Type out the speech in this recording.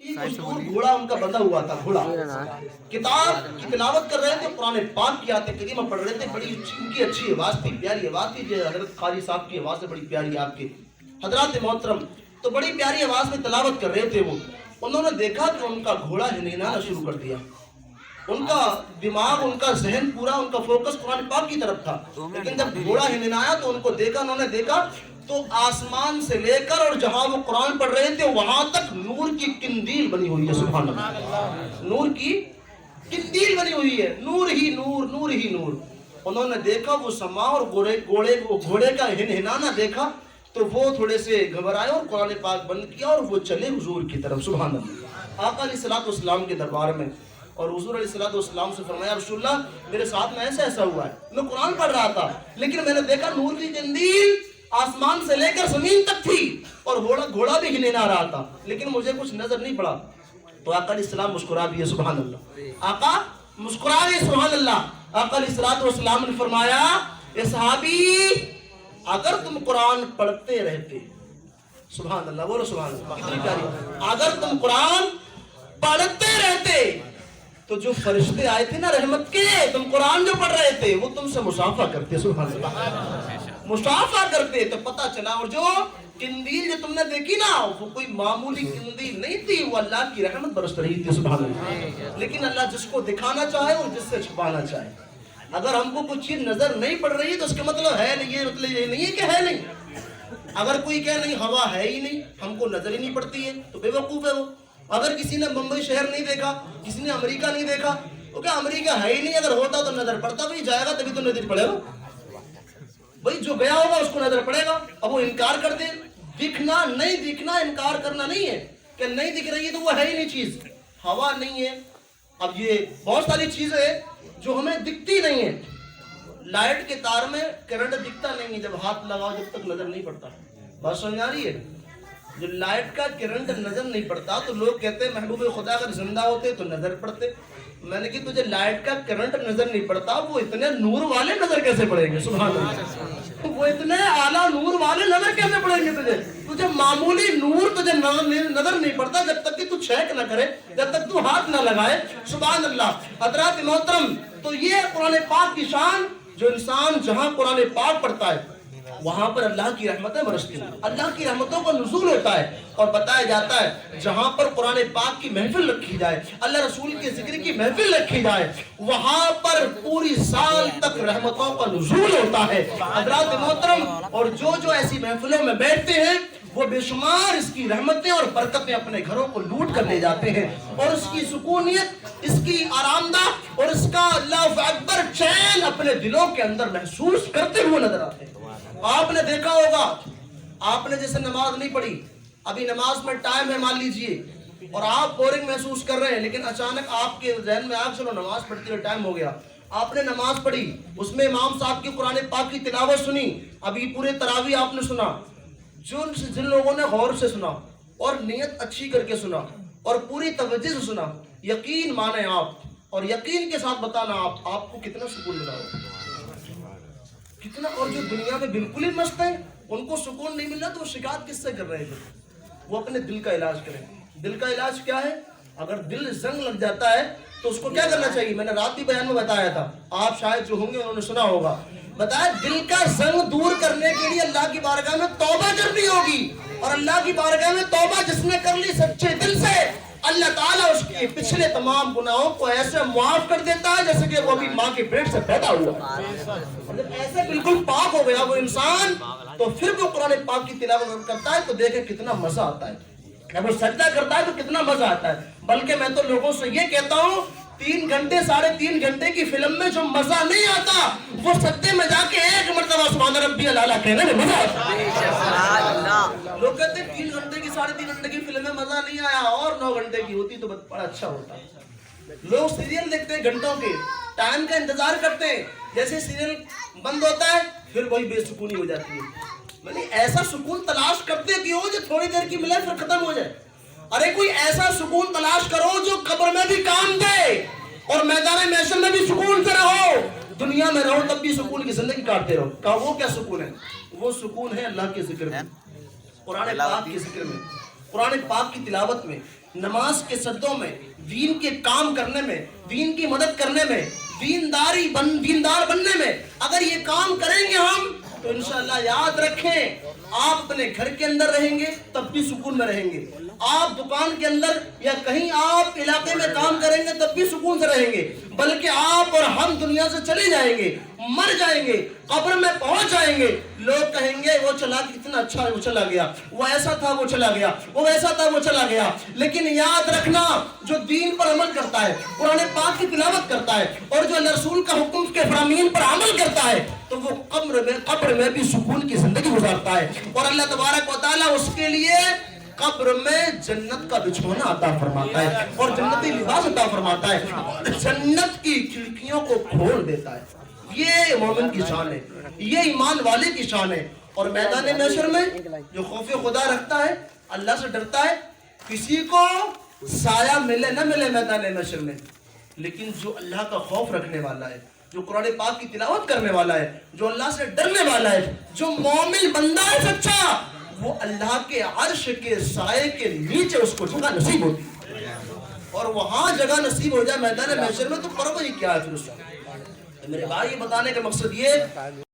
मजदूर घोड़ा उनका बंधा हुआ था, घोड़ा किताब की तिलावत कर रहे थे, कुरान पाक की आयत करीमा पढ़ रहे थे। बड़ी उनकी अच्छी आवाज थी, प्यारी आवाज थी। हजरत कारी साहब की आवाज है बड़ी प्यारी, आपके हजरत मोहतरम तो बड़ी प्यारी आवाज में तिलावत कर रहे थे। वो उन्होंने देखा कि उनका घोड़ा हिनहिनाना शुरू कर दिया। उनका दिमाग, उनका जहन पूरा, उनका फोकस कुरान पाक की तरफ था। लेकिन जब घोड़ा हिनहिनाया तो उनको देखा, उन्होंने देखा तो आसमान से लेकर और जहां वो कुरान पढ़ रहे थे वहां तक नूर की किंदील बनी हुई है। सुभान अल्लाह, नूर की किंदील बनी हुई है, नूर ही नूर, नूर ही नूर। उन्होंने देखा वो समा और घोड़े का हिनहिनाना देखा तो वो थोड़े से घबराए और कुरान पाक बंद किया और वो चले हुजूर की तरफ। सुभान अल्लाह, आका अलैहिस्सलातु वस्सलाम के दरबार में। और हुजूर अलैहिस्सलातु वस्सलाम से फरमाया, रसूलुल्लाह मेरे साथ में ऐसा हुआ है, मैं कुरान पढ़ रहा था लेकिन मैंने देखा नूर की किंदील आसमान से लेकर जमीन तक थी और घोड़ा भी हिनहिना रहा था, लेकिन मुझे कुछ नजर नहीं पड़ा। तो आका अलैहिस्सलाम मुस्कुरा दिए। सुभान अल्लाह, आका मुस्कुरा दिए। सुभान अल्लाह। आका अलैहिस्सलातु वस्सलाम ने फरमाया, ए सहाबी अगर तुम कुरान पढ़ते रहते, सुभान अल्लाह, बोलो सुभान अल्लाह, कितनी प्यारी, अगर तुम कुरान पढ़ते रहते तो जो फरिश्ते आए थे ना रहमत के, तुम कुरान जो पढ़ रहे थे वो तुमसे मुसाफा करते। सुभान अल्लाह, मुसाफा करते। तो पता चला और जो किंदील जो तुमने देखी ना वो कोई मामूली किंदील नहीं थी, वो अल्लाह की रहमत बरस रही थी। सुभान अल्लाह। लेकिन अल्लाह जिसको दिखाना चाहे और जिससे छुपाना चाहे। अगर हमको कुछ चीज नजर नहीं पड़ रही है तो उसका मतलब है नहीं, ये मतलब ये नहीं है कि है नहीं। अगर कोई कहे नहीं हवा है ही नहीं, हमको नजर ही नहीं पड़ती है, तो बेवकूफ है वो। अगर किसी ने मुंबई शहर नहीं देखा, किसी ने अमेरिका नहीं देखा, तो क्या अमेरिका है ही नहीं? अगर होता तो नजर पड़ता, भाई जाएगा तभी तो नजर पड़ेगा भाई, जो गया होगा उसको नजर पड़ेगा। अब वो इनकार कर दे, दिखना नहीं दिखना इनकार करना नहीं है कि नहीं दिख रही है तो वो है ही नहीं चीज, हवा नहीं है। अब ये बहुत सारी चीजें हैं जो हमें दिखती नहीं है। लाइट के तार में करंट दिखता नहीं है, जब हाथ लगाओ जब तक नजर नहीं पड़ता। बात समझ आ रही है? जो लाइट का करंट नजर नहीं पड़ता तो लोग कहते हैं महबूब खुदा अगर जिंदा होते तो नजर पड़ते। मैंने कि तुझे लाइट का करंट नजर नहीं पड़ता, वो इतने नूर वाले नजर कैसे पड़ेंगे? सुभान अल्लाह, वो इतने आला नूर वाले नजर कैसे पड़ेंगे तुझे? तुझे मामूली नूर तुझे नजर नहीं पड़ता जब तक कि तू चेक न करे, जब तक तू हाथ न लगाए। सुभान अल्लाह। हज़रात मोहतरम, तो ये कुरान पाक की शान, जो इंसान जहां कुरान पाक पढ़ता है वहां पर अल्लाह की रहमतें बरसती हैं, अल्लाह की रहमतों का नुज़ूल होता है। और बताया जाता है जहां पर कुरान पाक की महफिल रखी जाए, अल्लाह रसूल के जिक्र की महफिल रखी जाए, वहां पर पूरी साल तक रहमतों का नुज़ूल होता है। हज़रात मोहतरम, और जो ऐसी महफिलों में बैठते हैं वो बेशुमार इसकी रहमतें और बरकतें अपने घरों को लूट कर ले जाते हैं, और इसकी सुकूनियत, इसकी आरामदाह और इसका अल्लाह अकबर चैन अपने दिलों के अंदर महसूस करते हुए नजर आते हैं। आपने देखा होगा, आपने जैसे नमाज नहीं पढ़ी, अभी नमाज में टाइम है मान लीजिए, और आप बोरिंग महसूस कर रहे हैं, लेकिन अचानक आपके जहन में आप चलो नमाज पढ़ते हुए टाइम हो गया। आपने नमाज पढ़ी, उसमें इमाम साहब की कुरान पाक की तिलावत सुनी, अभी पूरे तरावी आपने सुना। जिन लोगों ने गौर से सुना और नियत अच्छी करके सुना और पूरी तवज्जो से सुना, यकीन माने आप और यकीन के साथ बताना आपको कितना सुकून मिला हो, कितना। और जो दुनिया में बिल्कुल ही मस्त है, उनको सुकून नहीं मिला तो वो शिकायत किससे कर रहे थे? वो अपने दिल का इलाज करें। दिल का इलाज क्या है? अगर दिल जंग लग जाता है तो उसको क्या करना चाहिए? मैंने रात ही बयान में बताया था, आप शायद जो होंगे उन्होंने सुना होगा। बताया दिल का जंग दूर करने के लिए अल्लाह की बारगाह में तौबा करनी होगी, और अल्लाह की बारगाह में तौबा जिसने कर ली सच्चे दिल से, अल्लाह ताला उसके पिछले तमाम गुनाहों को ऐसे माफ कर देता है जैसे कि वो अभी माँ के पेट से पैदा हुआ। और जब ऐसे बिल्कुल पाक हो गया वो इंसान, तो फिर वो कुरान पाक की तिलावत करता है तो देखे कितना मजा आता है। जब वो सजदा करता है तो कितना मजा आता है। बल्कि मैं तो लोगों से ये कहता हूँ, 3 घंटे 3.5 घंटे की फिल्म में जो मजा नहीं आता, वो सजदे में जाके एक मरतबा सुभान रब्बियल आला कहने में मजा आता है। लोग कहते हैं 3 घंटे की 3.5 घंटे की फिल्म में मजा नहीं आया, और 9 घंटे की होती तो बड़ा अच्छा होता। लोग सीरियल देखते हैं घंटों के, टाइम का इंतजार करते हैं, जैसे सीरियल बंद होता है फिर वही बेसुकूनी हो जाती है। मैंने ऐसा सुकून तलाश करते क्यों जो थोड़ी देर की मिले फिर खत्म हो जाए? अरे कोई ऐसा सुकून तलाश करो जो कब्र में भी काम दे और मैदान महशर में भी सुकून से रहो। दुनिया में रहो तब भी सुकून की जिंदगी काटते रहो। कहा वो क्या सुकून है? वो सुकून है अल्लाह के जिक्र में, कुरान पाक के जिक्र में, कुरान पाक की तिलावत में। نماز کے سجدوں میں، دین کے کام کرنے میں، دین کی مدد کرنے میں، دیندار بننے میں اگر یہ کام کریں گے ہم تو انشاءاللہ یاد رکھیں آپ اپنے گھر کے اندر رہیں گے تب بھی سکون میں رہیں گے، آپ دکان کے اندر یا کہیں آپ علاقے میں کام کریں گے تب بھی سکون سے رہیں گے، بلکہ آپ اور ہم دنیا سے چلے جائیں گے، مر جائیں گے، قبر میں پہنچ جائیں گے، لوگ کہیں گے وہ چلا کتنا اچھا ہے، وہ چلا گیا، وہ ایسا تھا وہ چلا گیا، وہ ایسا تھا وہ چلا گیا۔ لیکن یاد رکھنا جو دین پر عمل کرتا ہے، قرآن پاک کی تلاوت کرتا ہے اور جو اللہ رسول کا حکم کے فرامین پر عمل کرتا ہے تو وہ قبر میں بھی سکون کی زندگی گزارتا ہے، اور اللہ تبارک و تعالیٰ اس کے لیے قبر میں جنت کا بچھونا عطا فرماتا ہے اور جنتی لباس عطا فرماتا ہے، جنت کی کھڑکیوں کو کھول دیتا ہے۔ یہ مومن کی شان ہے، یہ ایمان والے کی شان ہے۔ اور میدان محشر میں جو خوف خدا رکھتا ہے، اللہ سے ڈرتا ہے، کسی کو سایہ ملے نہ ملے میدان محشر میں، لیکن جو اللہ کا خوف رکھنے والا ہے، جو قرآن پاک کی تلاوت کرنے والا ہے، جو اللہ سے ڈرنے والا ہے، جو مومن بندہ ہے سچا، وہ اللہ کے عرش کے سائے کے نیچے اس کو جگہ نصیب ہوتی ہے، اور وہاں جگہ نصیب ہو جائے میدان محشر میں تو پرواہ ہی کیا ہے پھر اس کا۔ میرے بھائی یہ بتانے کا مقصد یہ